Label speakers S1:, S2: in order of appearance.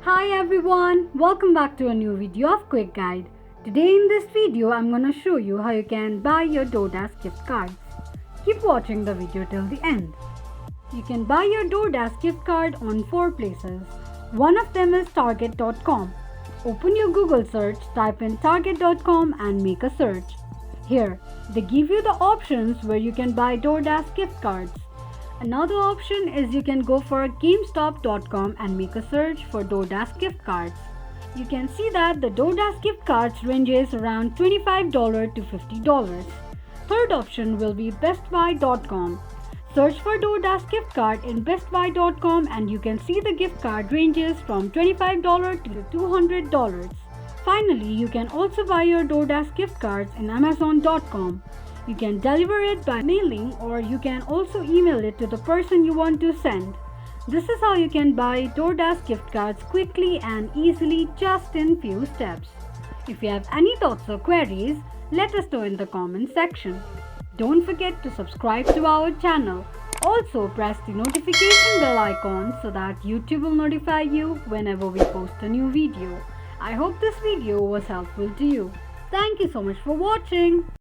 S1: Hi everyone, welcome back to a new video of Quick Guide. Today in this video, I'm gonna show you how you can buy your DoorDash gift cards. Keep watching the video till the end. You can buy your DoorDash gift card on 4 places. One of them is Target.com. Open your Google search, type in Target.com and make a search. Here, they give you the options where you can buy DoorDash gift cards. Another option is you can go for GameStop.com and make a search for DoorDash gift cards. You can see that the DoorDash gift cards ranges around $25 to $50. Third option will be BestBuy.com. Search for DoorDash gift card in BestBuy.com and you can see the gift card ranges from $25 to $200. Finally, you can also buy your DoorDash gift cards in Amazon.com. You can deliver it by mailing or you can also email it to the person you want to send. This is how you can buy DoorDash gift cards quickly and easily just in few steps. If you have any thoughts or queries, let us know in the comment section. Don't forget to subscribe to our channel. Also press the notification bell icon so that YouTube will notify you whenever we post a new video. I hope this video was helpful to you. Thank you so much for watching.